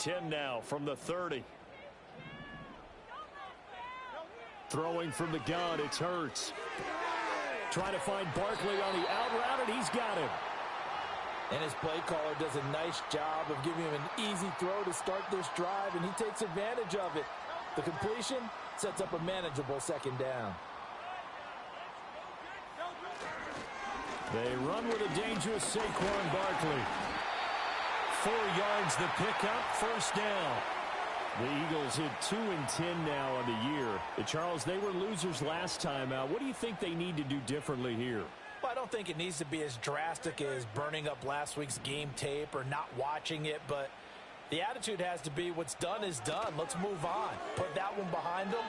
10 now from the 30. Throwing from the gun, it's Hurts. Trying to find Barkley on the out route, and he's got him. And his play caller does a nice job of giving him an easy throw to start this drive, and he takes advantage of it. The completion sets up a manageable second down. They run with a dangerous Saquon Barkley. 4 yards the pickup, first down. The Eagles hit 2-10 now on the year. Charles, they were losers last time out. What do you think they need to do differently here? Well, I don't think it needs to be as drastic as burning up last week's game tape or not watching it, but the attitude has to be what's done is done. Let's move on. Put that one behind them,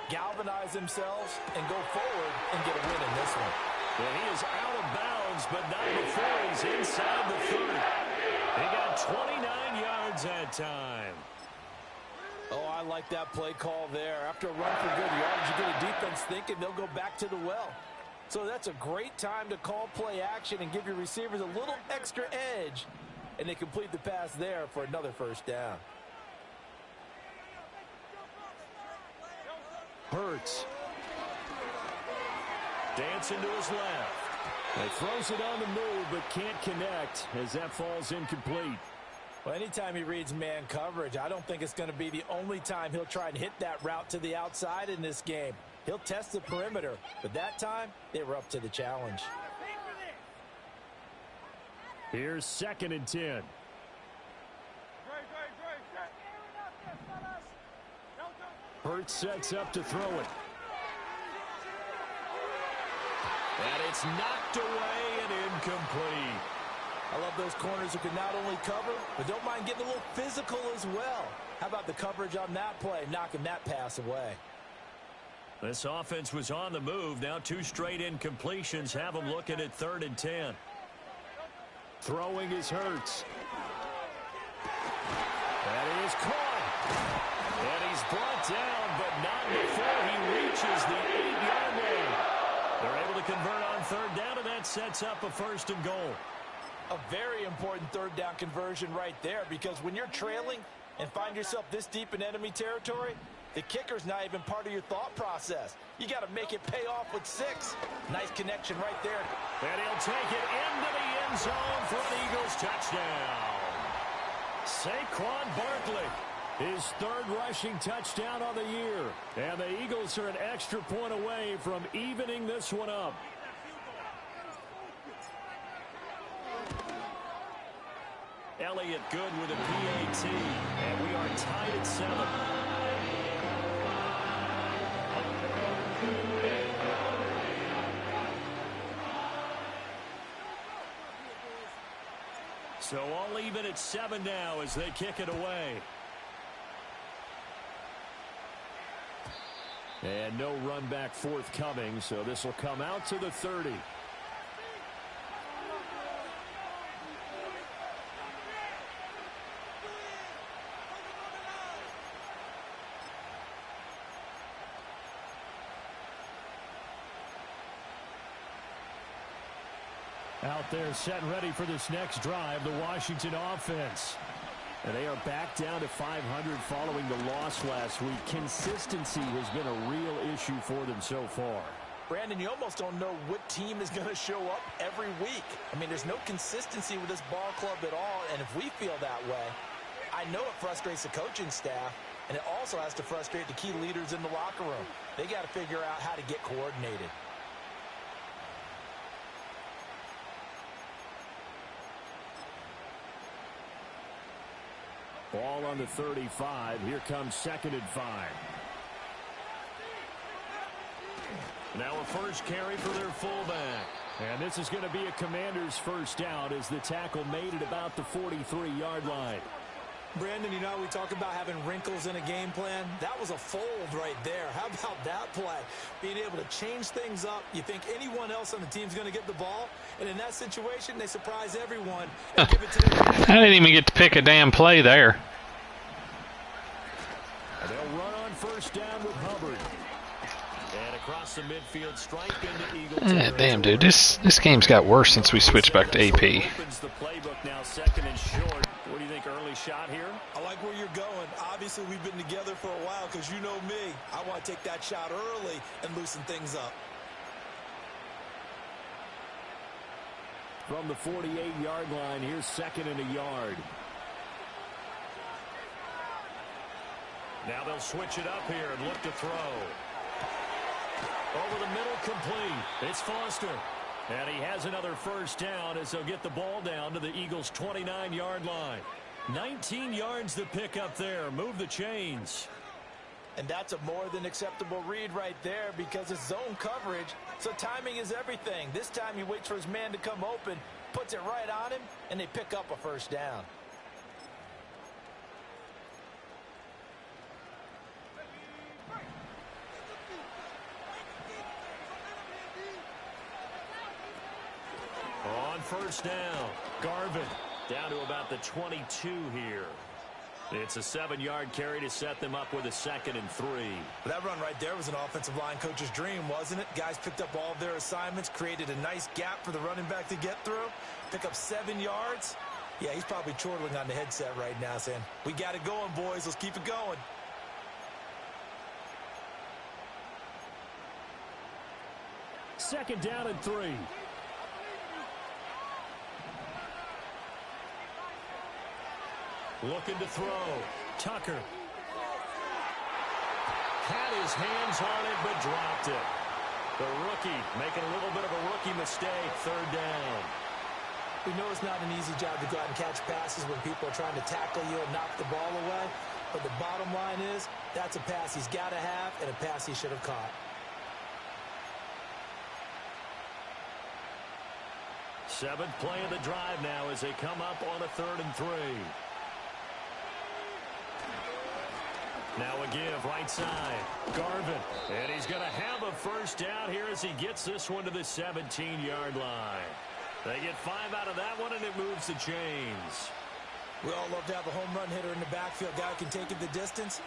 galvanize themselves, and go forward and get a win in this one. Well, he is out of bounds, but not before he's inside the 30. He got 29 yards that time. Oh, I like that play call there. After a run for good yards, you get a defense thinking they'll go back to the well. So that's a great time to call play action and give your receivers a little extra edge. And they complete the pass there for another first down. Hurts. Dancing to his left. He throws it on the move but can't connect as that falls incomplete. Well, anytime he reads man coverage, I don't think it's going to be the only time he'll try and hit that route to the outside in this game. He'll test the perimeter, but that time they were up to the challenge. Here's 2nd and 10. Hurts sets up to throw it. And it's knocked away and incomplete. I love those corners who can not only cover, but don't mind getting a little physical as well. How about the coverage on that play, knocking that pass away? This offense was on the move. Now 2 straight incompletions have them looking at 3rd and 10. Throwing is Hurts. That is caught. And he's brought down, but not before he reaches the 8-yard line. They're able to convert on 3rd down, and that sets up a 1st and goal. A very important 3rd down conversion right there, because when you're trailing and find yourself this deep in enemy territory, the kicker's not even part of your thought process. You got to make it pay off with 6. Nice connection right there. And he'll take it into the end zone for an Eagles touchdown. Saquon Barkley, his 3rd rushing touchdown on the year. And the Eagles are an extra point away from evening this one up. Elliott good with a PAT, and we are tied at 7. So all even at 7 now as they kick it away. And no run back forthcoming, so this will come out to the 30. Out there set and ready for this next drive, the Washington offense. And they are back down to 500 following the loss last week. Consistency has been a real issue for them so far. Brandon, you almost don't know what team is going to show up every week. I mean, there's no consistency with this ball club at all, and if we feel that way, I know it frustrates the coaching staff, and it also has to frustrate the key leaders in the locker room. They got to figure out how to get coordinated. Ball on the 35. Here comes 2nd and 5. Now a first carry for their fullback. And this is going to be a Commander's first down as the tackle made it about the 43-yard line. Brandon, you know, we talk about having wrinkles in a game plan. That was a fold right there. How about that play? Being able to change things up. You think anyone else on the team's going to get the ball? And in that situation, they surprise everyone and give it to them. I didn't even get to pick a damn play there. And they'll run on first down with Hubbard. And across the midfield, stripe into Eagle. Damn, dude, this game's got worse since we switched back to AP. Opens the playbook now, 2nd and short. What do you think take early shot here. I like where you're going. Obviously, we've been together for a while because you know me. I want to take that shot early and loosen things up. From the 48-yard line, here's 2nd and a yard. Now they'll switch it up here and look to throw. Over the middle, complete. It's Foster. And he has another first down as they'll get the ball down to the Eagles' 29-yard line. 19 yards to pick up there. Move the chains. And that's a more than acceptable read right there because it's zone coverage, so timing is everything. This time he waits for his man to come open, puts it right on him, and they pick up a first down. On first down, Garvin down to about the 22 here. It's a 7-yard carry to set them up with a 2nd and 3. That run right there was an offensive line coach's dream, wasn't it? Guys picked up all of their assignments, created a nice gap for the running back to get through, pick up 7 yards. Yeah, he's probably chortling on the headset right now saying, we got it going, boys. Let's keep it going. Second down and 3. Looking to throw. Tucker. Had his hands on it, but dropped it. The rookie making a little bit of a rookie mistake. 3rd down. We know it's not an easy job to go out and catch passes when people are trying to tackle you and knock the ball away. But the bottom line is, that's a pass he's got to have and a pass he should have caught. Seventh play of the drive now as they come up on a 3rd and 3. Now a give right side. Garvin. And he's going to have a first down here as he gets this one to the 17-yard line. They get 5 out of that one, and it moves the chains. We all love to have a home run hitter in the backfield. Guy who can take it the distance.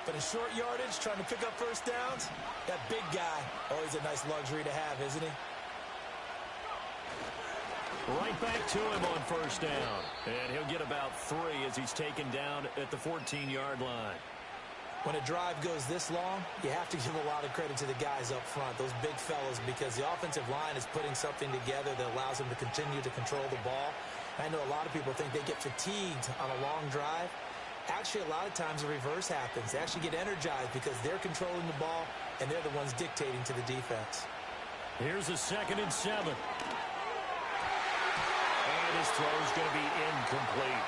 But in short yardage, trying to pick up first downs, that big guy, always a nice luxury to have, isn't he? Right back to him on first down. And he'll get about 3 as he's taken down at the 14-yard line. When a drive goes this long, you have to give a lot of credit to the guys up front, those big fellas, because the offensive line is putting something together that allows them to continue to control the ball. I know a lot of people think they get fatigued on a long drive. Actually, a lot of times the reverse happens. They actually get energized because they're controlling the ball, and they're the ones dictating to the defense. Here's a 2nd and 7. And his throw is going to be incomplete.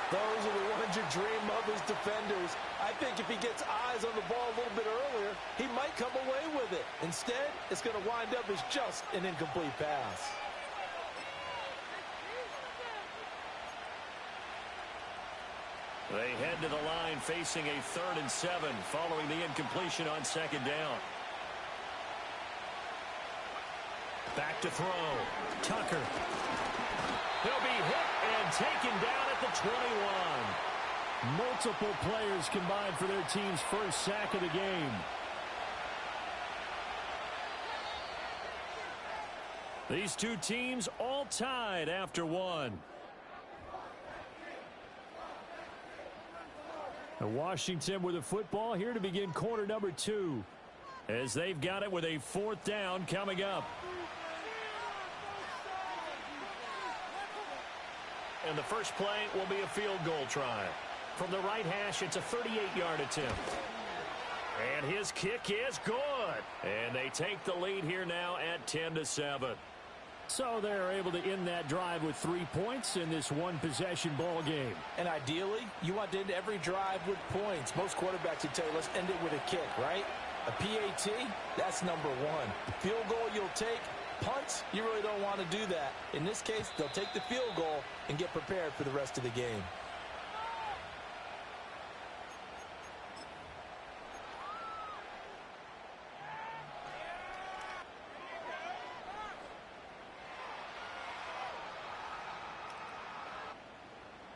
Those are the ones you dream of as defenders. I think if he gets eyes on the ball a little bit earlier, he might come away with it. Instead, it's going to wind up as just an incomplete pass. They head to the line facing a 3rd and 7 following the incompletion on 2nd down. Back to throw. Tucker. He'll be hit and taken down at the 21. Multiple players combined for their team's first sack of the game. These two teams all tied after 1. And Washington with the football here to begin quarter number 2, as they've got it with a 4th down coming up. And the first play will be a field goal try. From the right hash, it's a 38-yard attempt. And his kick is good. And they take the lead here now at 10-7. So they're able to end that drive with 3 points in this one-possession ball game. And ideally, you want to end every drive with points. Most quarterbacks would tell you, let's end it with a kick, right? A PAT, that's number 1. Field goal you'll take. Punts, you really don't want to do that. In this case, they'll take the field goal and get prepared for the rest of the game.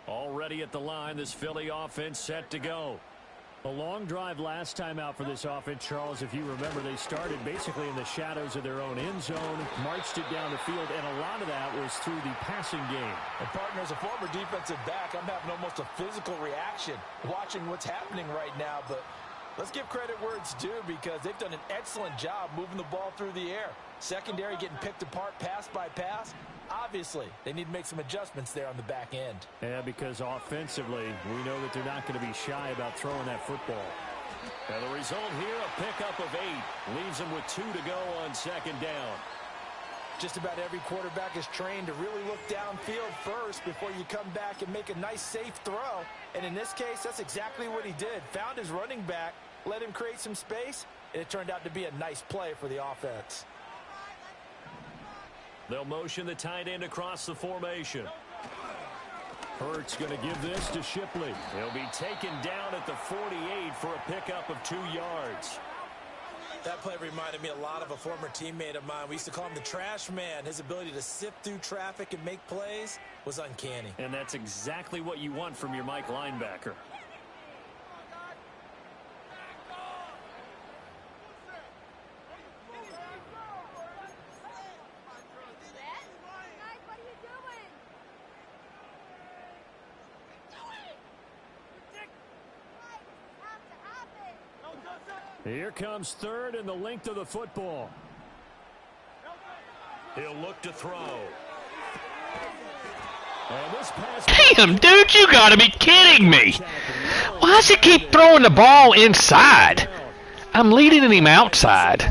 Already at the line, this Philly offense set to go. A long drive last time out for this offense, Charles. If you remember, they started basically in the shadows of their own end zone, marched it down the field, and a lot of that was through the passing game. And partner, as a former defensive back, I'm having almost a physical reaction watching what's happening right now. But let's give credit where it's due, because they've done an excellent job moving the ball through the air. Secondary getting picked apart pass by pass. Obviously, they need to make some adjustments there on the back end. Yeah, because offensively, we know that they're not going to be shy about throwing that football. And the result here, a pickup of 8. Leaves them with 2 to go on second down. Just about every quarterback is trained to really look downfield first before you come back and make a nice, safe throw. And in this case, that's exactly what he did. Found his running back, let him create some space, and it turned out to be a nice play for the offense. They'll motion the tight end across the formation. Hurts going to give this to Shipley. He'll be taken down at the 48 for a pickup of 2 yards. That play reminded me a lot of a former teammate of mine. We used to call him the trash man. His ability to sift through traffic and make plays was uncanny. And that's exactly what you want from your Mike linebacker. Here comes third and the length of the football. He'll look to throw. And this pass. Damn, dude, you gotta be kidding me. Why does he keep throwing the ball inside? I'm leading him outside.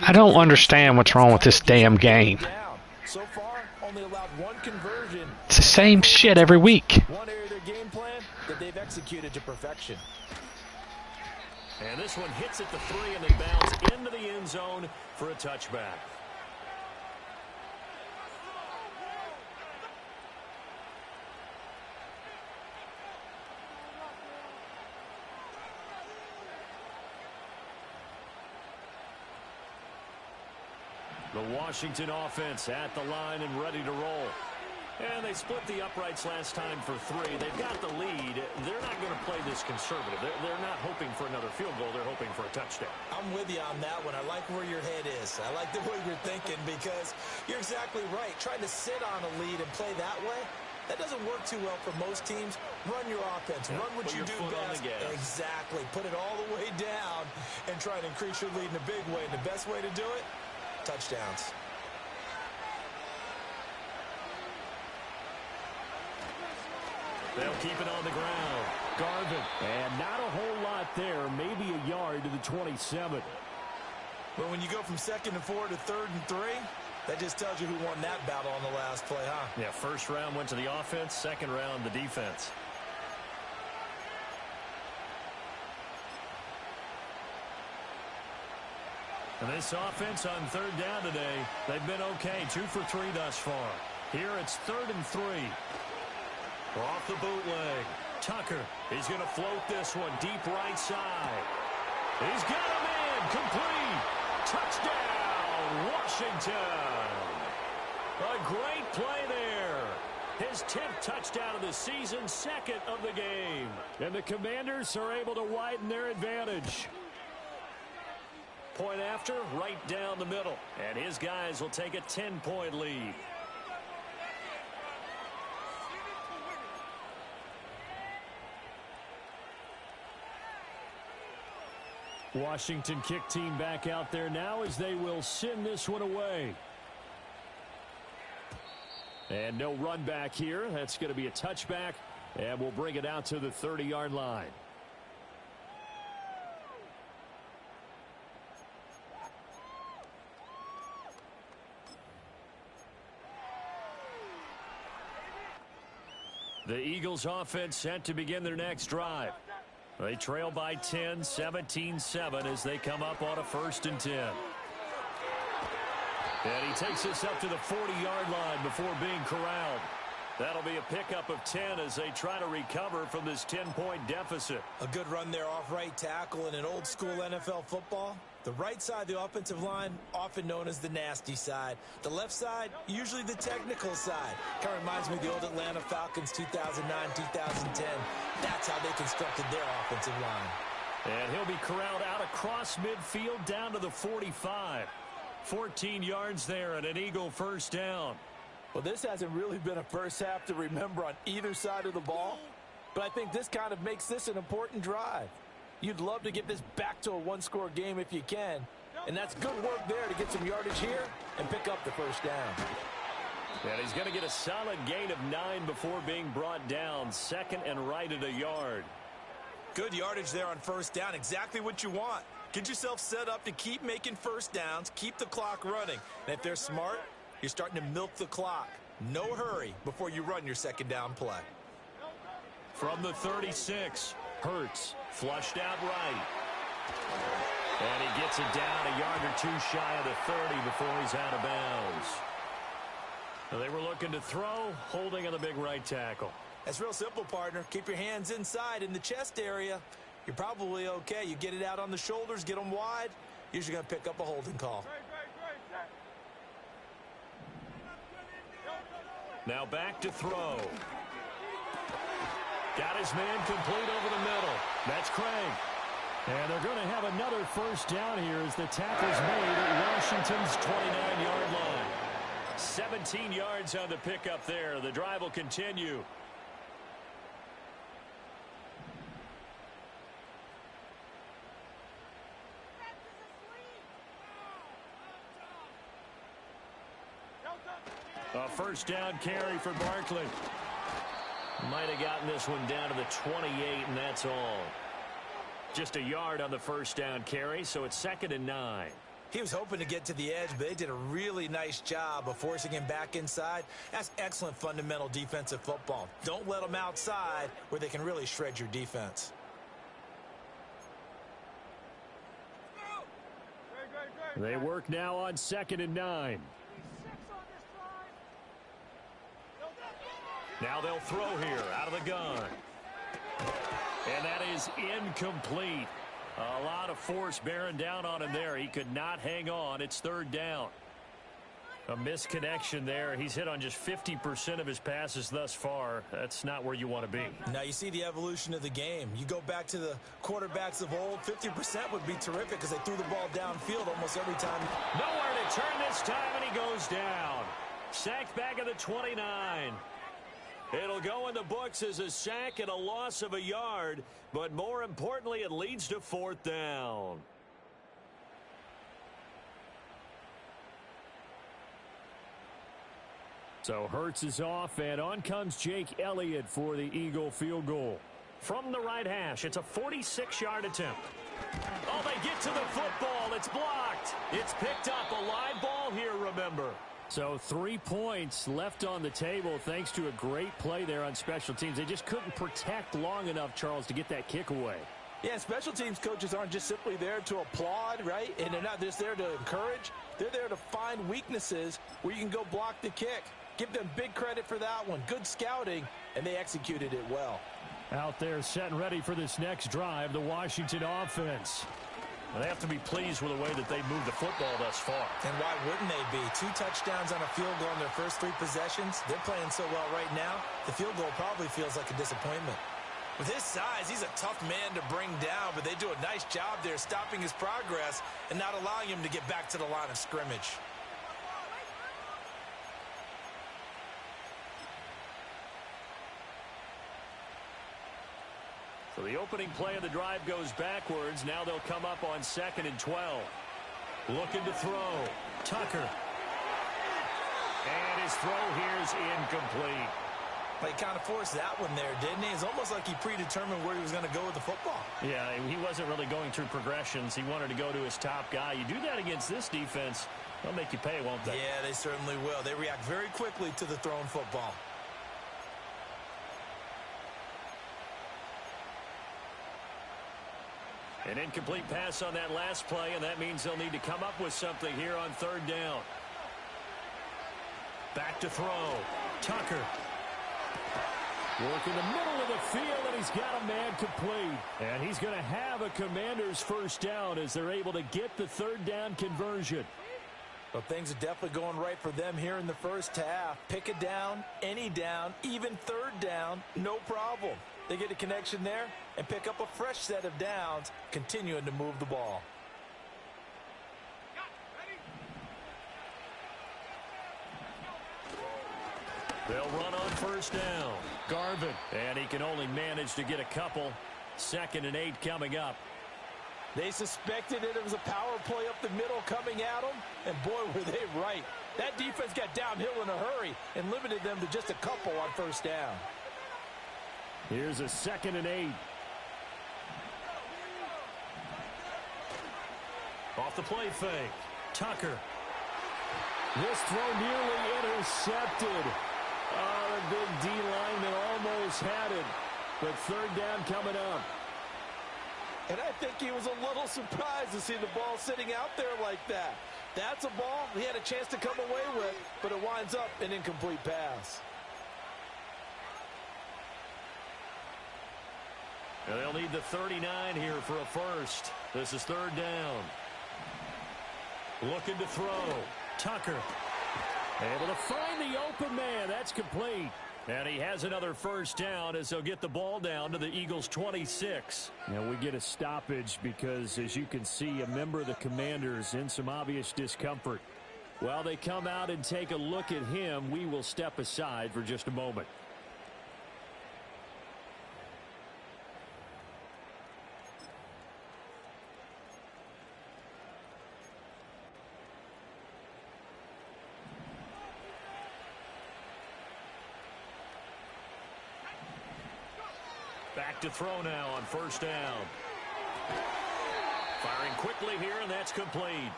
I don't understand what's wrong with this damn game. It's the same shit every week. One area of their game plan that they've executed to perfection. And this one hits at the 3 and then bounds into the end zone for a touchback. The Washington offense at the line and ready to roll. And they split the uprights last time for 3. They've got the lead. They're not going to play this conservative. They're not hoping for another field goal. They're hoping for a touchdown. I'm with you on that one. I like where your head is. I like the way you're thinking, because you're exactly right. Trying to sit on a lead and play that way, that doesn't work too well for most teams. Run your offense. Run what you do best. Exactly. Put it all the way down and try to increase your lead in a big way. And the best way to do it, touchdowns. They'll keep it on the ground. Garvin. And not a whole lot there. Maybe a yard to the 27. But when you go from 2nd and 4 to 3rd and 3, that just tells you who won that battle on the last play, huh? Yeah, first round went to the offense. Second round, the defense. And this offense on 3rd down today, they've been okay. 2 for 3 thus far. Here it's 3rd and 3. Off the bootleg. Tucker. He's going to float this one deep right side. He's got him in. Complete. Touchdown, Washington. A great play there. His 10th touchdown of the season, 2nd of the game. And the Commanders are able to widen their advantage. Point after, right down the middle. And his guys will take a 10-point lead. Washington kick team back out there now as they will send this one away. And no run back here. That's going to be a touchback, and we'll bring it out to the 30-yard line. The Eagles offense set to begin their next drive. They trail by 10, 17-7 as they come up on a 1st and 10. And he takes this up to the 40-yard line before being corralled. That'll be a pickup of 10 as they try to recover from this 10-point deficit. A good run there off right tackle in an old-school NFL football. The right side of the offensive line, often known as the nasty side. The left side, usually the technical side. Kind of reminds me of the old Atlanta Falcons 2009-2010. That's how they constructed their offensive line. And he'll be corralled out across midfield down to the 45. 14 yards there and an Eagle first down. Well, this hasn't really been a first half to remember on either side of the ball, but I think this kind of makes this an important drive. You'd love to get this back to a one-score game if you can, and that's good work there to get some yardage here and pick up the first down. And he's going to get a solid gain of 9 before being brought down. Second and right at a yard. Good yardage there on first down. Exactly what you want. Get yourself set up to keep making first downs, keep the clock running. And if they're smart, you're starting to milk the clock. No hurry before you run your second down play. From the 36, Hurts flushed out right. And he gets it down a yard or two shy of the 30 before he's out of bounds. They were looking to throw, holding on the big right tackle. That's real simple, partner. Keep your hands inside in the chest area. You're probably okay. You get it out on the shoulders, get them wide. Usually going to pick up a holding call. Now back to throw. Got his man complete over the middle. That's Craig. And they're going to have another first down here as the tackle's made at Washington's 29-yard line. 17 yards on the pickup there. The drive will continue. A first down carry for Barkley. Might have gotten this one down to the 28, and that's all. Just a yard on the first down carry, so it's 2nd and 9. He was hoping to get to the edge, but they did a really nice job of forcing him back inside. That's excellent fundamental defensive football. Don't let them outside where they can really shred your defense. They work now on 2nd and 9. Now they'll throw here out of the gun. And that is incomplete. A lot of force bearing down on him there. He could not hang on. It's 3rd down. A misconnection there. He's hit on just 50% of his passes thus far. That's not where you want to be. Now you see the evolution of the game. You go back to the quarterbacks of old, 50% would be terrific because they threw the ball downfield almost every time. Nowhere to turn this time, and he goes down. Sacked back at the 29. It'll go in the books as a sack and a loss of a yard, but more importantly, it leads to 4th down. So Hurts is off, and on comes Jake Elliott for the Eagle field goal. From the right hash, it's a 46-yard attempt. Oh, they get to the football. It's blocked. It's picked up. A live ball here, remember. So 3 points left on the table thanks to a great play there on special teams. They just couldn't protect long enough, Charles, to get that kick away. Yeah, special teams coaches aren't just simply there to applaud, right? And they're not just there to encourage. They're there to find weaknesses where you can go block the kick. Give them big credit for that one. Good scouting, and they executed it well. Out there set and ready for this next drive, the Washington offense. They have to be pleased with the way that they've moved the football thus far. And why wouldn't they be? 2 touchdowns on a field goal in their first 3 possessions. They're playing so well right now, the field goal probably feels like a disappointment. With his size, he's a tough man to bring down, but they do a nice job there stopping his progress and not allowing him to get back to the line of scrimmage. So the opening play of the drive goes backwards. Now they'll come up on 2nd and 12. Looking to throw. Tucker. And his throw here is incomplete. But he kind of forced that one there, didn't he? It's almost like he predetermined where he was going to go with the football. Yeah, he wasn't really going through progressions. He wanted to go to his top guy. You do that against this defense, they'll make you pay, won't they? Yeah, they certainly will. They react very quickly to the thrown football. An incomplete pass on that last play, and that means they'll need to come up with something here on 3rd down. Back to throw. Tucker. Work in the middle of the field, and he's got a man complete. And he's going to have a Commander's first down as they're able to get the 3rd down conversion. Well, things are definitely going right for them here in the first half. Pick a down, any down, even 3rd down, no problem. They get a connection there and pick up a fresh set of downs, continuing to move the ball. They'll run on first down. Garvin, and he can only manage to get a couple. 2nd and 8 coming up. They suspected it was a power play up the middle coming at them, and boy, were they right. That defense got downhill in a hurry and limited them to just a couple on first down. Here's a 2nd and 8. Off the play fake. Tucker. This throw nearly intercepted. Oh, the big D lineman almost had it. But 3rd down coming up. And I think he was a little surprised to see the ball sitting out there like that. That's a ball he had a chance to come away with, but it winds up an incomplete pass. And they'll need the 39 here for a first. This is 3rd down. Looking to throw. Tucker. Able to find the open man. That's complete. And he has another first down as they'll get the ball down to the Eagles' 26. Now we get a stoppage because, as you can see, a member of the Commanders in some obvious discomfort. While they come out and take a look at him, we will step aside for just a moment. Back to throw now on first down. Firing quickly here, and that's complete.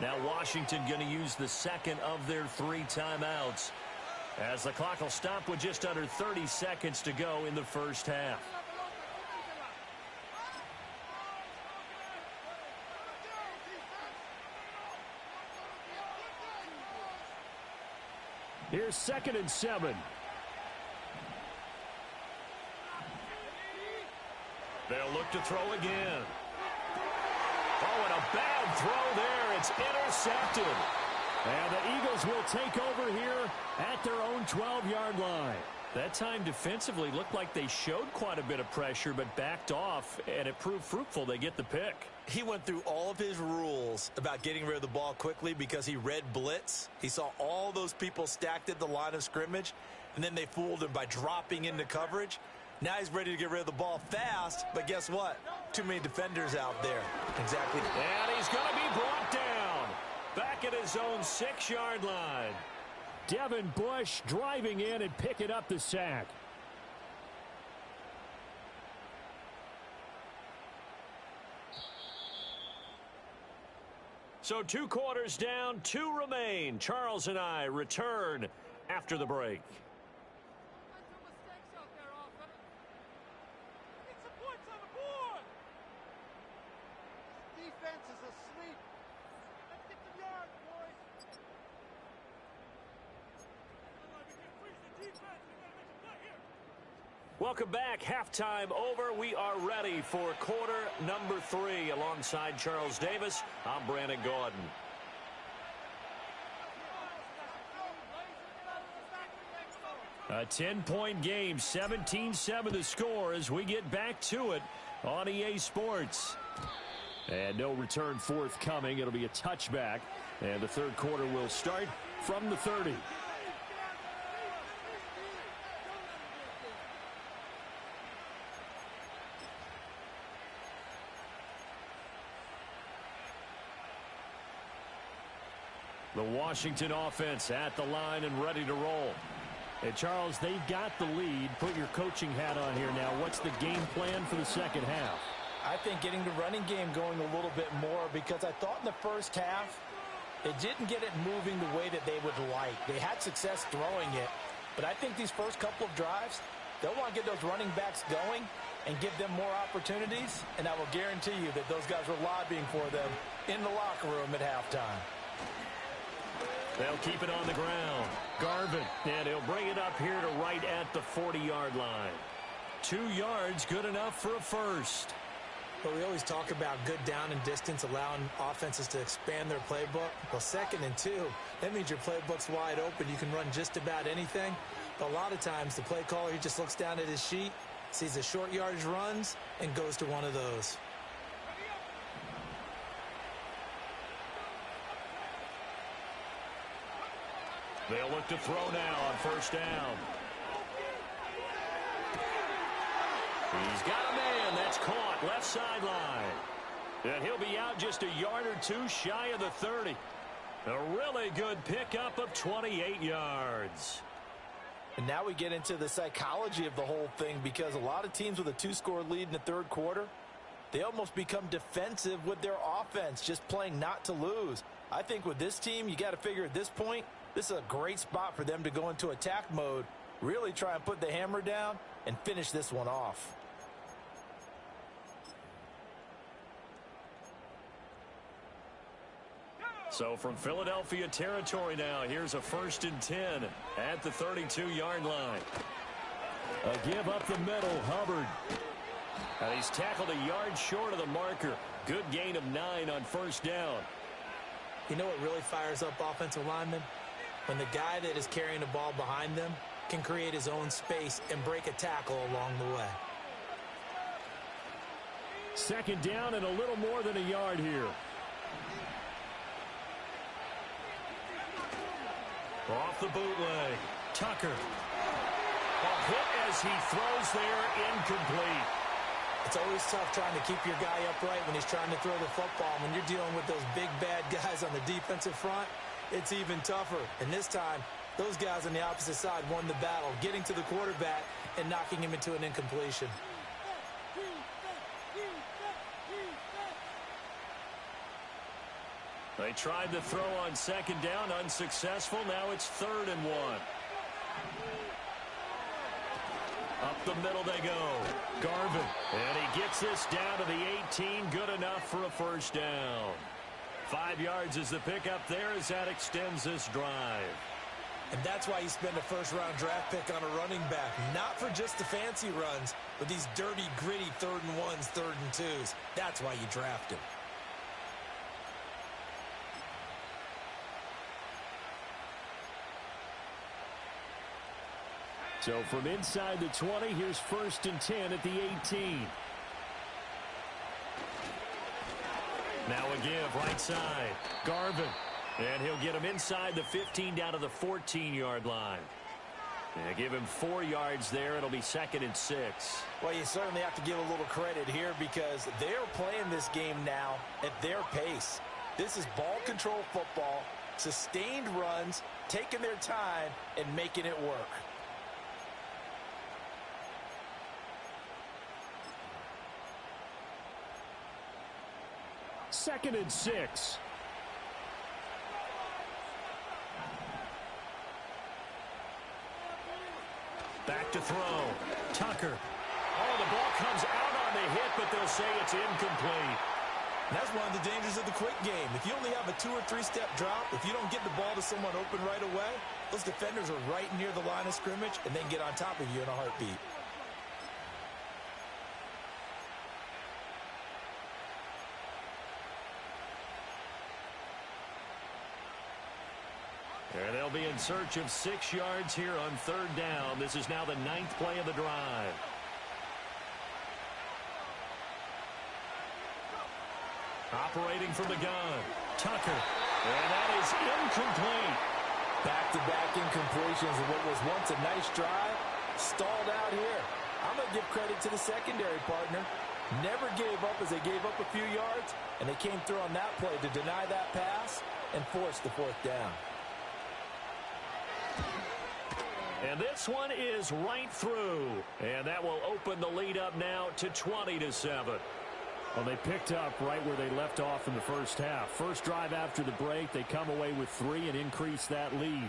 Now Washington going to use the 2nd of their 3 timeouts as the clock will stop with just under 30 seconds to go in the first half. Here's 2nd and 7. They'll look to throw again. Oh, and a bad throw there. It's intercepted. And the Eagles will take over here at their own 12-yard line. That time defensively looked like they showed quite a bit of pressure but backed off, and it proved fruitful. They get the pick. He went through all of his rules about getting rid of the ball quickly because he read blitz. He saw all those people stacked at the line of scrimmage, and then they fooled him by dropping into coverage. Now he's ready to get rid of the ball fast, but guess what? Too many defenders out there. Exactly. And he's going to be brought down. Back at his own 6-yard line. Devin Bush driving in and picking up the sack. So 2 quarters down, 2 remain. Charles and I return after the break. Welcome back. Halftime over. We are ready for quarter number 3. Alongside Charles Davis, I'm Brandon Gordon. A 10-point game, 17-7 the score as we get back to it on EA Sports. And no return forthcoming. It'll be a touchback. And the 3rd quarter will start from the 30. The Washington offense at the line and ready to roll. And Charles, they've got the lead. Put your coaching hat on here now. What's the game plan for the second half? I think getting the running game going a little bit more, because I thought in the first half it didn't get it moving the way that they would like. They had success throwing it, but I think these first couple of drives, they'll want to get those running backs going and give them more opportunities, and I will guarantee you that those guys were lobbying for them in the locker room at halftime. They'll keep it on the ground. Garvin, and he'll bring it up here to right at the 40-yard line. 2 yards, good enough for a first. But we always talk about good down and distance, allowing offenses to expand their playbook. Well, 2nd and 2, that means your playbook's wide open. You can run just about anything. But a lot of times the play caller, he just looks down at his sheet sees the short yardage runs, and goes to one of those. They'll look to throw now on first down. He's got a man. That's caught left sideline. And he'll be out just a yard or two shy of the 30. A really good pickup of 28 yards. And now we get into the psychology of the whole thing, because a lot of teams with a 2-score lead in the third quarter, they almost become defensive with their offense, just playing not to lose. I think with this team, you got to figure at this point, this is a great spot for them to go into attack mode, really try and put the hammer down and finish this one off. So from Philadelphia territory now, here's a 1st and 10 at the 32-yard line. A give up the middle, Hubbard. And he's tackled a yard short of the marker. Good gain of 9 on first down. You know what really fires up offensive linemen? When the guy that is carrying the ball behind them can create his own space and break a tackle along the way. 2nd down and a little more than a yard here. Off the bootleg. Tucker. A hit as he throws there, incomplete. It's always tough trying to keep your guy upright when he's trying to throw the football. When you're dealing with those big, bad guys on the defensive front, it's even tougher. And this time, those guys on the opposite side won the battle, getting to the quarterback and knocking him into an incompletion. They tried to throw on 2nd down, unsuccessful. Now it's 3rd and 1. Up the middle they go. Garvin. And he gets this down to the 18. Good enough for a first down. 5 yards is the pickup there as that extends this drive. And that's why you spend a first-round draft pick on a running back. Not for just the fancy runs, but these dirty, gritty 3rd and 1s, 3rd and 2s. That's why you draft him. So from inside the 20, here's 1st and 10 at the 18. Now a give right side. Garvin. And he'll get him inside the 15 down to the 14-yard line. And give him 4 yards there. It'll be 2nd and 6. Well, you certainly have to give a little credit here because they're playing this game now at their pace. This is ball control football, sustained runs, taking their time, and making it work. 2nd and 6. Back to throw. Tucker. Oh, the ball comes out on the hit, but they'll say it's incomplete. And that's one of the dangers of the quick game. If you only have a 2- or 3-step drop, if you don't get the ball to someone open right away, those defenders are right near the line of scrimmage, and they can get on top of you in a heartbeat. And they'll be in search of 6 yards here on 3rd down. This is now the 9th play of the drive. Operating from the gun. Tucker. And that is incomplete. Back-to-back incompletions of what was once a nice drive. Stalled out here. I'm going to give credit to the secondary partner. Never gave up as they gave up a few yards, and they came through on that play to deny that pass and force the 4th down. And this one is right through. And that will open the lead up now to 20-7. Well, they picked up right where they left off in the first half. First drive after the break, they come away with 3 and increase that lead.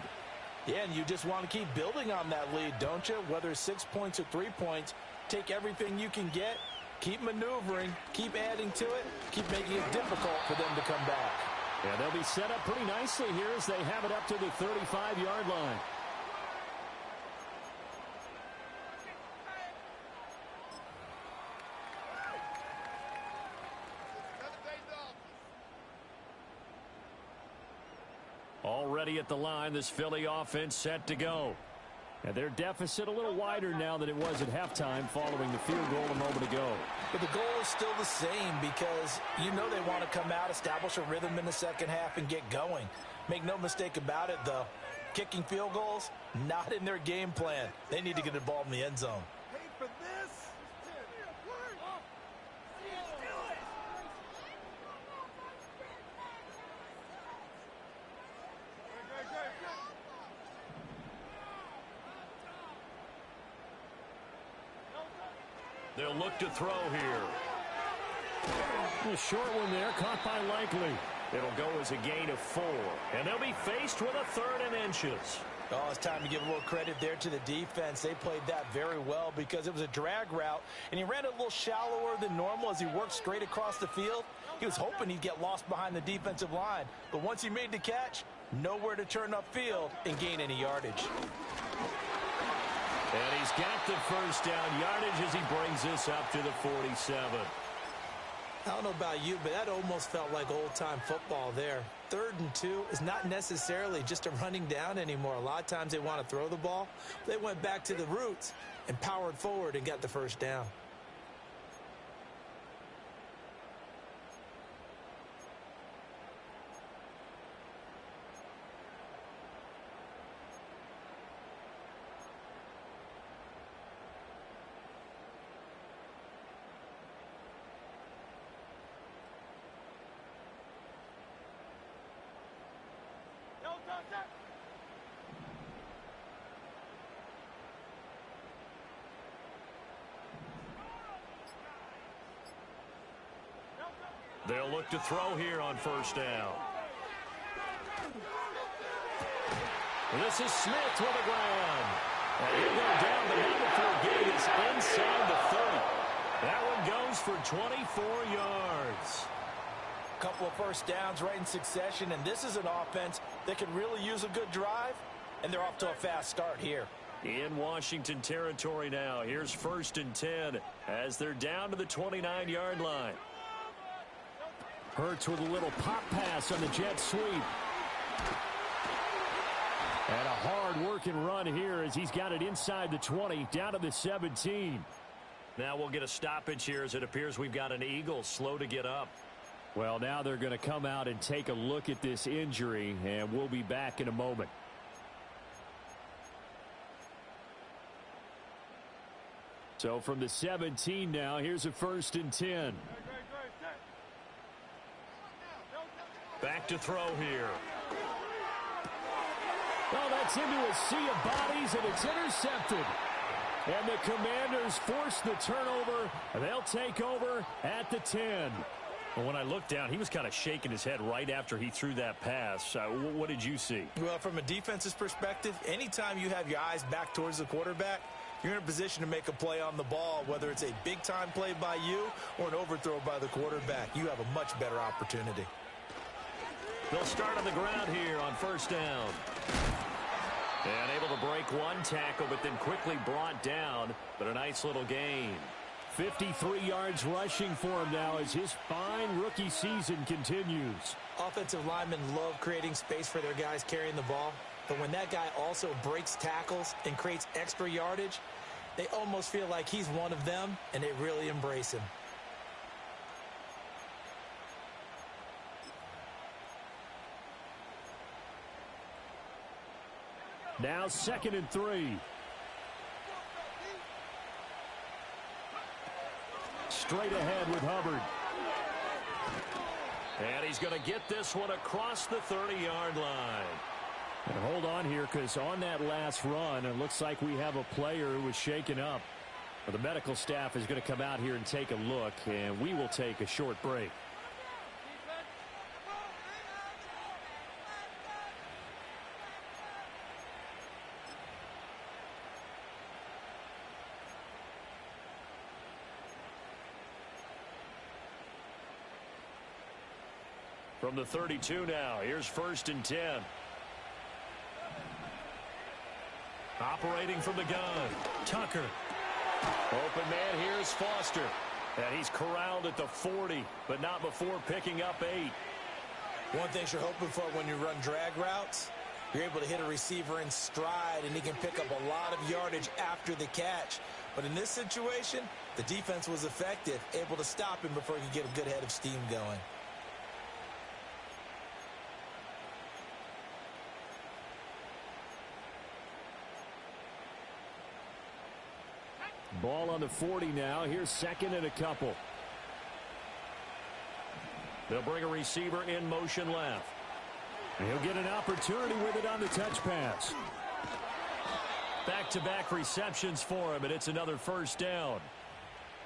Yeah, and you just want to keep building on that lead, don't you? Whether it's 6 points or 3 points, take everything you can get, keep maneuvering, keep adding to it, keep making it difficult for them to come back. Yeah, they'll be set up pretty nicely here as they have it up to the 35-yard line. Already at the line, this Philly offense set to go. And their deficit a little wider now than it was at halftime following the field goal a moment ago. But the goal is still the same because you know they want to come out, establish a rhythm in the second half, and get going. Make no mistake about it, though. Kicking field goals, not in their game plan. They need to get the ball in the end zone. They'll look to throw here. A short one there, caught by Likely. It'll go as a gain of 4. And they'll be faced with a 3rd and inches. Oh, it's time to give a little credit there to the defense. They played that very well because it was a drag route, and he ran it a little shallower than normal as he worked straight across the field. He was hoping he'd get lost behind the defensive line, but once he made the catch, nowhere to turn upfield and gain any yardage. And he's got the first down yardage as he brings this up to the 47. I don't know about you, but that almost felt like old-time football there. 3rd and 2 is not necessarily just a running down anymore. A lot of times they want to throw the ball. They went back to the roots and powered forward and got the first down. They'll look to throw here on first down. This is Smith with the ground. And he'll go down, but not before getting us inside the 30. That one goes for 24 yards. Couple of first downs right in succession, and this is an offense that could really use a good drive, and they're off to a fast start here. In Washington territory now. Here's 1st and 10 as they're down to the 29-yard line. Hurts with a little pop pass on the jet sweep. And a hard-working run here as he's got it inside the 20, down to the 17. Now we'll get a stoppage here as it appears we've got an Eagle slow to get up. Well, now they're going to come out and take a look at this injury, and we'll be back in a moment. So from the 17 now, here's a 1st and 10. Back to throw here. Well, that's into a sea of bodies, and it's intercepted. And the Commanders force the turnover. They'll take over at the 10. Well, when I looked down, he was kind of shaking his head right after he threw that pass. What did you see? Well, from a defense's perspective, anytime you have your eyes back towards the quarterback, you're in a position to make a play on the ball, whether it's a big-time play by you or an overthrow by the quarterback. You have a much better opportunity. They'll start on the ground here on first down. And able to break one tackle, but then quickly brought down. But a nice little gain. 53 yards rushing for him now as his fine rookie season continues. Offensive linemen love creating space for their guys carrying the ball. But when that guy also breaks tackles and creates extra yardage, they almost feel like he's one of them, and they really embrace him. Now 2nd and 3. Straight ahead with Hubbard. And he's going to get this one across the 30-yard line. And hold on here, because on that last run, it looks like we have a player who was shaken up. Well, the medical staff is going to come out here and take a look, and we will take a short break. From the 32 now, here's 1st and 10. Operating from the gun, Tucker. Open man, here's Foster. And he's corralled at the 40, but not before picking up 8. One thing you're hoping for when you run drag routes You're able to hit a receiver in stride, and he can pick up a lot of yardage after the catch. But in this situation, the defense was effective, able to stop him before he could get a good head of steam going. Ball on the 40 now. Here's second and a couple. They'll bring a receiver in motion left. And he'll get an opportunity with it on the touch pass. Back-to-back receptions for him, and it's another first down.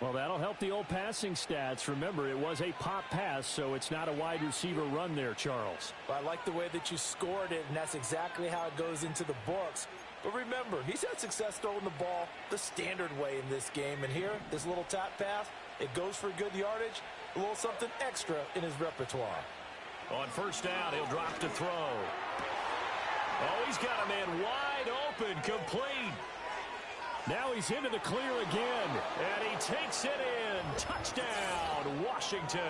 Well, that'll help the old passing stats. Remember, it was a pop pass, so it's not a wide receiver run there, Charles. Well, I like the way that you scored it, and that's exactly how it goes into the books. But remember, he's had success throwing the ball the standard way in this game. And here, this little tap pass, it goes for good yardage, a little something extra in his repertoire. On first down, he'll drop to throw. Oh, he's got a man wide open, complete. Now he's into the clear again, and he takes it in. Touchdown, Washington.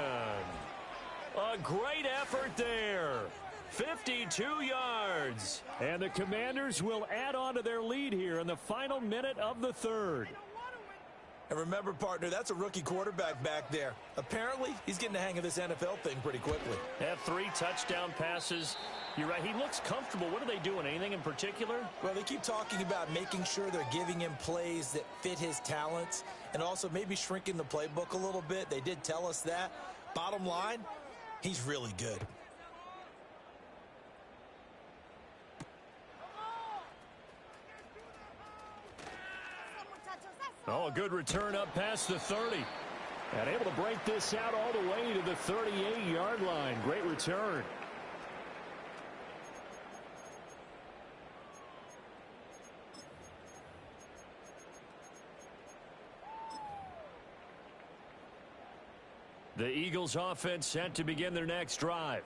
A great effort there. 52 yards. And the Commanders will add on to their lead here in the final minute of the third. And remember, partner, that's a rookie quarterback back there. Apparently, he's getting the hang of this NFL thing pretty quickly. Have 3 touchdown passes. You're right. He looks comfortable. What are they doing? Anything in particular? Well, they keep talking about making sure they're giving him plays that fit his talents and also maybe shrinking the playbook a little bit. They did tell us that. Bottom line, he's really good. Oh, a good return up past the 30. And able to break this out all the way to the 38-yard line. Great return. The Eagles offense set to begin their next drive.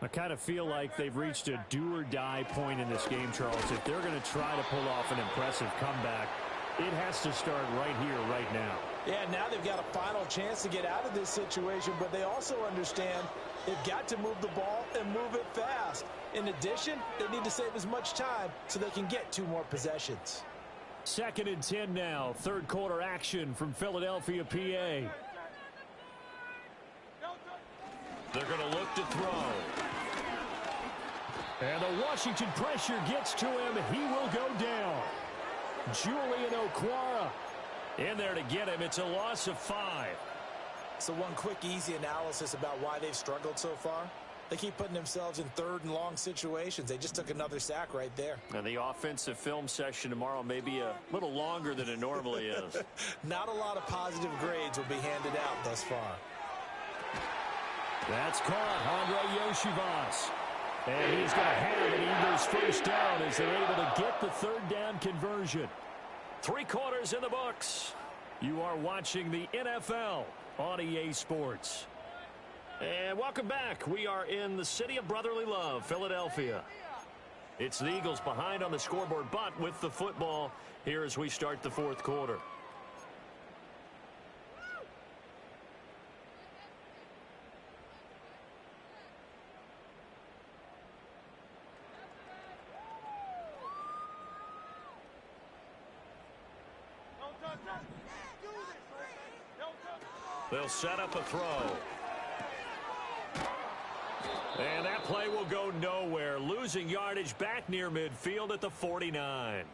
I kind of feel like they've reached a do-or-die point in this game, Charles. If they're going to try to pull off an impressive comeback, it has to start right here, right now. Yeah, now they've got a final chance to get out of this situation, but they also understand they've got to move the ball and move it fast. In addition, they need to save as much time so they can get 2 more possessions. 2nd and 10 now. Third quarter action from Philadelphia, PA. They're going to look to throw. And the Washington pressure gets to him. He will go down. Julian Okwara in there to get him. It's a loss of 5. So one quick, easy analysis about why they've struggled so far. They keep putting themselves in 3rd and long situations. They just took another sack right there. And the offensive film session tomorrow may be a little longer than it normally is. Not a lot of positive grades will be handed out thus far. That's caught. Andre Yoshivas. And he's going to have an Eagles first down as they're able to get the 3rd down conversion. 3 quarters in the books. You are watching the NFL on EA Sports. And welcome back. We are in the city of brotherly love, Philadelphia. It's the Eagles behind on the scoreboard, but with the football here as we start the 4th quarter. They'll set up a throw. And that play will go nowhere. Losing yardage back near midfield at the 49.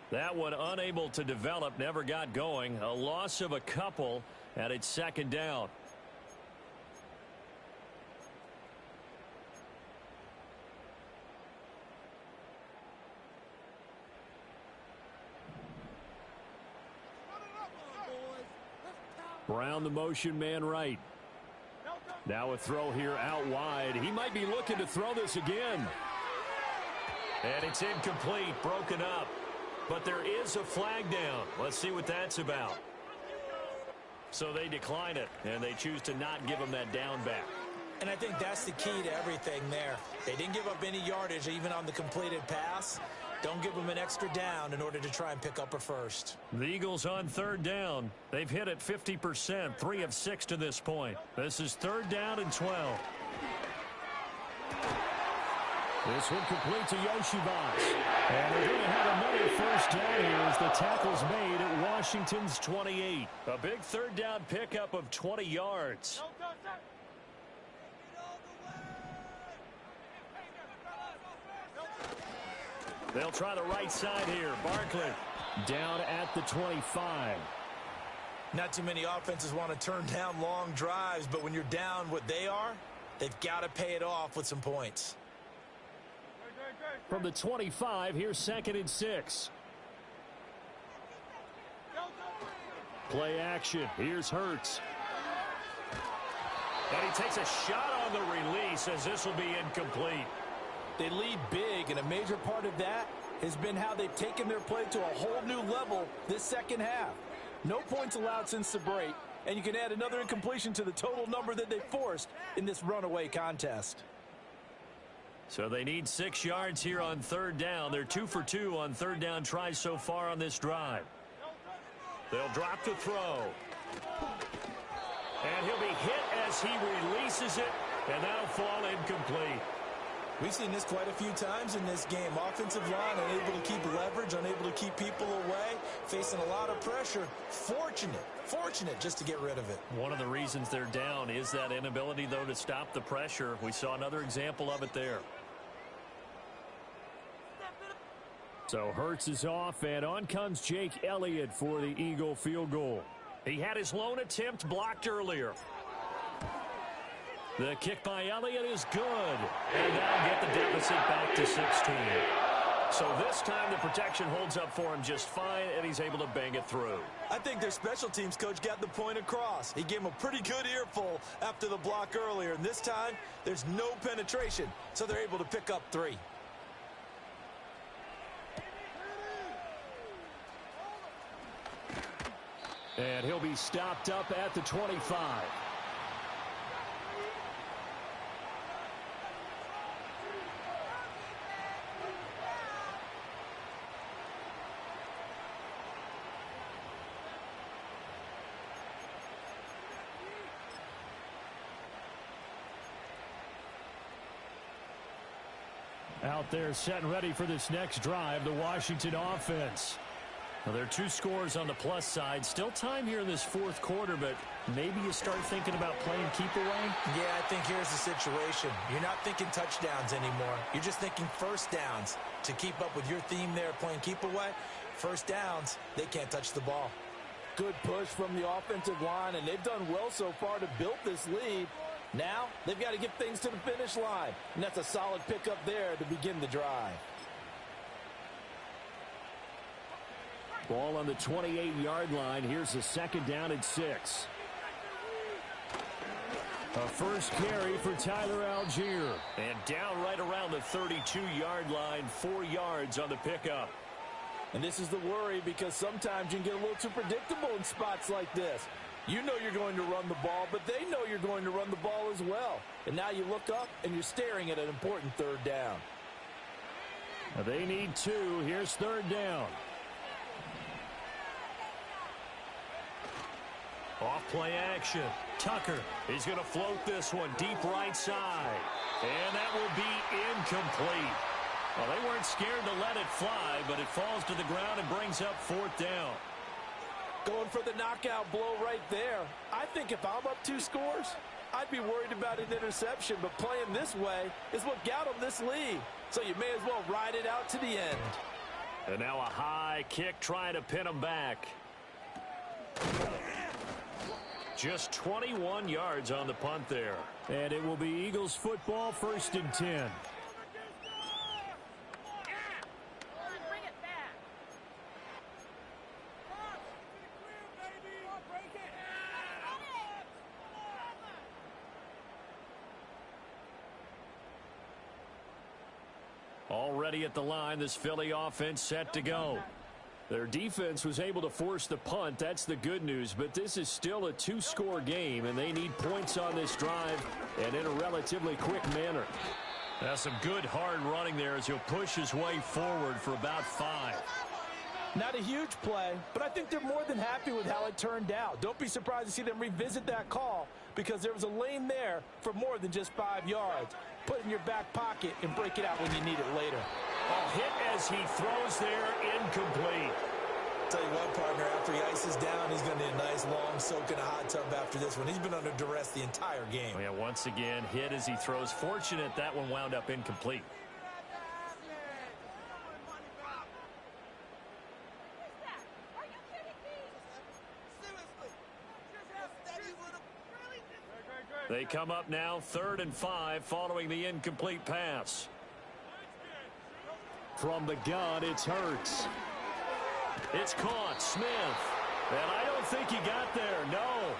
That one unable to develop, never got going. A loss of a couple, and it's 2nd down. Brown, the motion man right. Now a throw here out wide. He might be looking to throw this again. And it's incomplete, broken up. But there is a flag down. Let's see what that's about. So they decline it, and they choose to not give him that down back. And I think that's the key to everything there. They didn't give up any yardage even on the completed pass. Don't give them an extra down in order to try and pick up a first. The Eagles on 3rd down. They've hit it 50%, 3 of 6 to this point. This is 3rd down and 12. This one complete to Yoshibas. And they're going to have another first down here as the tackle's made at Washington's 28. A big third down pickup of 20 yards. They'll try the right side here. Barkley down at the 25. Not too many offenses want to turn down long drives, but when you're down what they are, they've got to pay it off with some points. From the 25, here's 2nd and 6. Play action. Here's Hurts. And he takes a shot on the release as this will be incomplete. They lead big, and a major part of that has been how they've taken their play to a whole new level this second half. No points allowed since the break, and you can add another incompletion to the total number that they forced in this runaway contest. So they need 6 yards here on third down. They're 2 for 2 on third down tries so far on this drive. They'll drop the throw. And he'll be hit as he releases it, and that'll fall incomplete. We've seen this quite a few times in this game. Offensive line unable to keep leverage, unable to keep people away, facing a lot of pressure. Fortunate just to get rid of it. One of the reasons they're down is that inability, though, to stop the pressure. We saw another example of it there. So Hurts is off, and on comes Jake Elliott for the Eagle field goal. He had his lone attempt blocked earlier. The kick by Elliott is good, and that'll get the deficit back to 16. So this time the protection holds up for him just fine, and he's able to bang it through. I think their special teams coach got the point across. He gave him a pretty good earful after the block earlier, and this time there's no penetration, so they're able to pick up 3. And he'll be stopped up at the 25. Out there set and ready for this next drive, the Washington offense. Well, there are 2 scores on the plus side. Still time here in this fourth quarter, but maybe you start thinking about playing keep away? Yeah, I think here's the situation. You're not thinking touchdowns anymore. You're just thinking first downs. To keep up with your theme there, playing keep away, first downs, they can't touch the ball. Good push from the offensive line, and they've done well so far to build this lead. Now, they've got to get things to the finish line, and that's a solid pickup there to begin the drive. Ball on the 28-yard line. Here's the 2nd down and 6. A first carry for Tyler Algier. And down right around the 32-yard line, 4 yards on the pickup. And this is the worry, because sometimes you can get a little too predictable in spots like this. You know you're going to run the ball, but they know you're going to run the ball as well. And now you look up, and you're staring at an important third down. They need 2. Here's third down. Off play action. Tucker is going to float this one deep right side. And that will be incomplete. Well, they weren't scared to let it fly, but it falls to the ground and brings up 4th down. Going for the knockout blow right there. I think if I'm up 2 scores, I'd be worried about an interception, but playing this way is what got them this lead. So you may as well ride it out to the end. And now a high kick trying to pin them back. Just 21 yards on the punt there. And it will be Eagles football, 1st and 10. Already at the line, this Philly offense set to go. Their defense was able to force the punt. That's the good news. But this is still a 2-score game, and they need points on this drive and in a relatively quick manner. That's some good hard running there as he'll push his way forward for about 5. Not a huge play, but I think they're more than happy with how it turned out. Don't be surprised to see them revisit that call because there was a lane there for more than just 5 yards. Put it in your back pocket and break it out when you need it later. A hit as he throws there, incomplete. Tell you what, partner, after he ices down, he's going to need a nice long soak in a hot tub after this one. He's been under duress the entire game. Oh, yeah, once again, hit as he throws. Fortunate that one wound up incomplete. They come up now 3rd and 5 following the incomplete pass. From the gun, it's Hurts. It's caught. Smith. And I don't think he got there. No.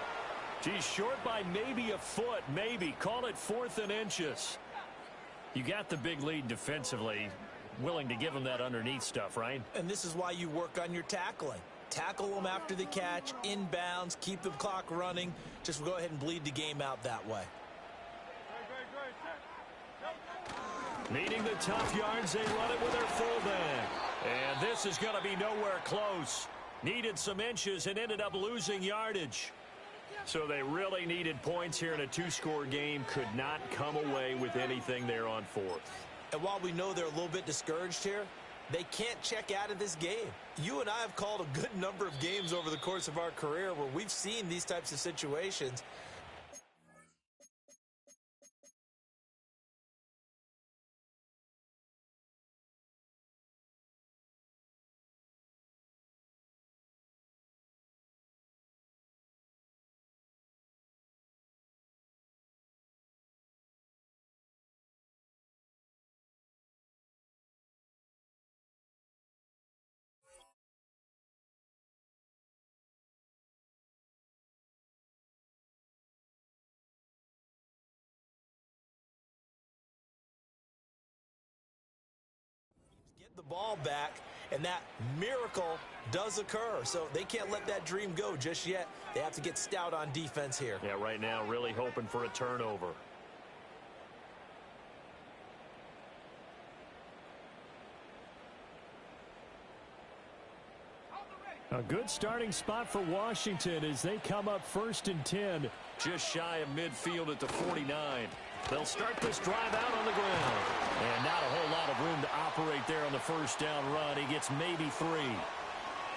He's short by maybe a foot. Maybe. Call it 4th and inches. You got the big lead defensively. Willing to give him that underneath stuff, right? And this is why you work on your tackling. Tackle them after the catch, inbounds, keep the clock running. Just go ahead and bleed the game out that way. Needing the tough yards, they run it with their fullback. And this is going to be nowhere close. Needed some inches and ended up losing yardage. So they really needed points here in a 2-score game. Could not come away with anything there on 4th. And while we know they're a little bit discouraged here, they can't check out of this game. You and I have called a good number of games over the course of our career where we've seen these types of situations. The ball back, and that miracle does occur. So they can't let that dream go just yet. They have to get stout on defense here. Yeah, right now really hoping for a turnover. A good starting spot for Washington as they come up 1st and 10. Just shy of midfield at the 49. They'll start this drive out on the ground. And not a whole lot of room to operate there on the first down run. He gets maybe 3.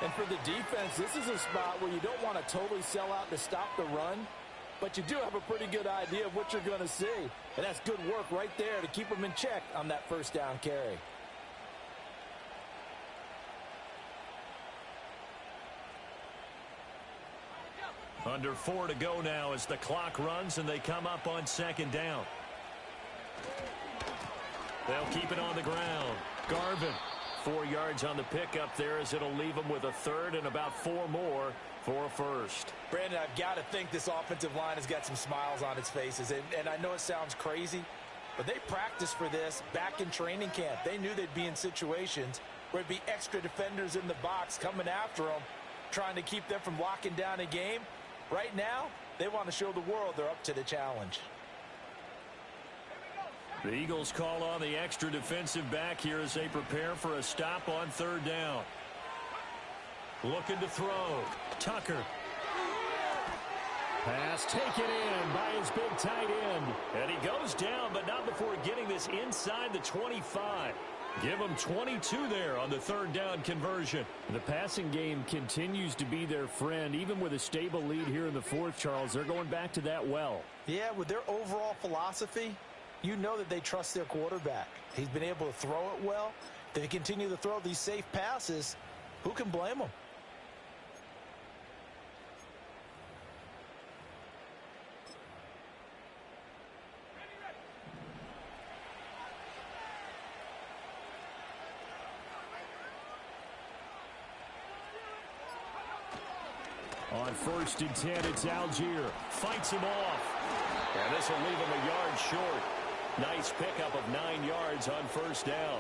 And for the defense, this is a spot where you don't want to totally sell out to stop the run, but you do have a pretty good idea of what you're going to see. And that's good work right there to keep them in check on that first down carry. Under 4 to go now as the clock runs and they come up on 2nd down. They'll keep it on the ground. Garvin, 4 yards on the pickup there as it'll leave them with a 3rd and about 4 more for a first. Brandon, I've got to think this offensive line has got some smiles on its faces. And I know it sounds crazy, but they practiced for this back in training camp. They knew they'd be in situations where there'd be extra defenders in the box coming after them, trying to keep them from locking down a game. Right now, they want to show the world they're up to the challenge. The Eagles call on the extra defensive back here as they prepare for a stop on 3rd down. Looking to throw. Tucker. Pass taken in by his big tight end. And he goes down, but not before getting this inside the 25. Give them 22 there on the 3rd down conversion. The passing game continues to be their friend. Even with a stable lead here in the 4th, Charles, they're going back to that well. Yeah, with their overall philosophy, you know that they trust their quarterback. He's been able to throw it well. If they continue to throw these safe passes, who can blame them? On 1st and 10, it's Algier. Fights him off. And this will leave him a yard short. Nice pickup of 9 yards on 1st down.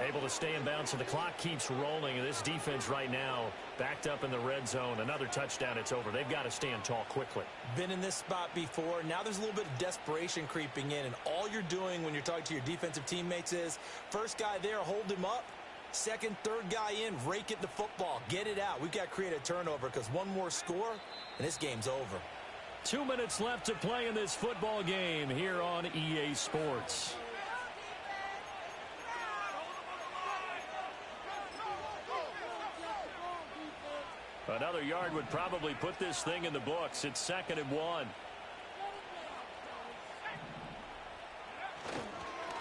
Able to stay in bounds, so the clock keeps rolling. And this defense right now backed up in the red zone. Another touchdown, it's over. They've got to stand tall quickly. Been in this spot before. Now there's a little bit of desperation creeping in. And all you're doing when you're talking to your defensive teammates is, first guy there, hold him up. Second, third guy in, rake at the football. Get it out. We've got to create a turnover because one more score, and this game's over. 2 minutes left to play in this football game here on EA Sports. Another yard would probably put this thing in the books. It's 2nd and 1.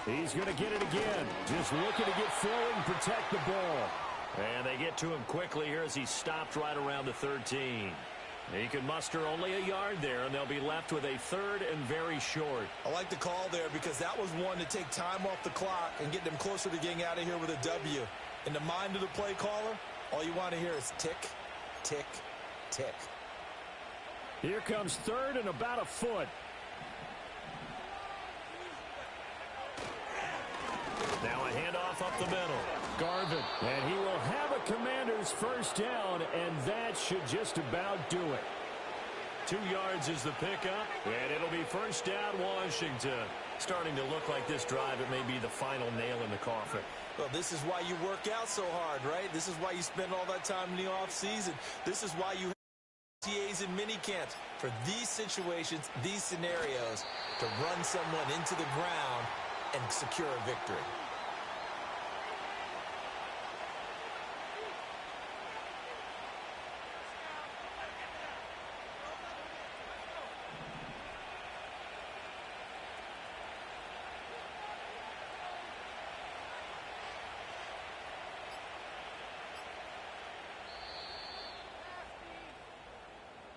He's going to get it again. Just looking to get forward and protect the ball. And they get to him quickly here as he stopped right around the 13. He can muster only a yard there, and they'll be left with a 3rd and very short. I like the call there because that was one to take time off the clock and get them closer to getting out of here with a W. In the mind of the play caller, all you want to hear is tick, tick, tick. Here comes 3rd and about a foot. Now a handoff up the middle. Garvin. And he will have a Commanders first down, and that should just about do it. 2 yards is the pickup, and it'll be first down Washington. Starting to look like this drive, it may be the final nail in the coffin. Well, this is why you work out so hard, right? This is why you spend all that time in the offseason. This is why you have TAs and mini camps. For these situations, these scenarios, to run someone into the ground and secure a victory.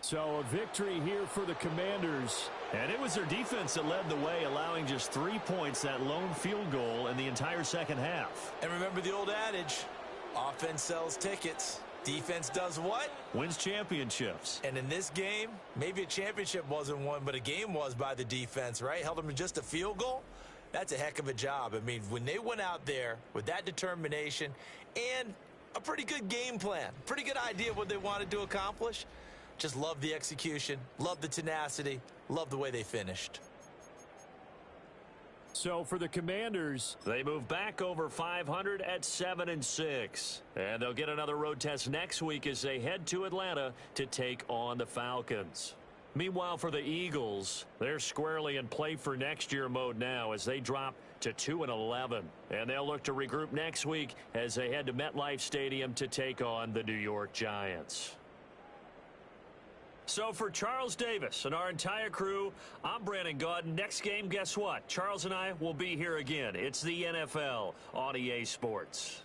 So a victory here for the Commanders. And it was their defense that led the way, allowing just 3 points, that lone field goal in the entire second half. And remember the old adage, offense sells tickets. Defense does what? Wins championships. And in this game, maybe a championship wasn't won, but a game was by the defense, right? Held them to just a field goal. That's a heck of a job. I mean, when they went out there with that determination and a pretty good game plan, pretty good idea of what they wanted to accomplish, just love the execution, love the tenacity, love the way they finished. So for the Commanders, they move back over 500 at 7-6. And they'll get another road test next week as they head to Atlanta to take on the Falcons. Meanwhile, for the Eagles, they're squarely in play for next year mode now as they drop to 2-11. And they'll look to regroup next week as they head to MetLife Stadium to take on the New York Giants. So for Charles Davis and our entire crew, I'm Brandon Gaudin. Next game, guess what? Charles and I will be here again. It's the NFL on EA Sports.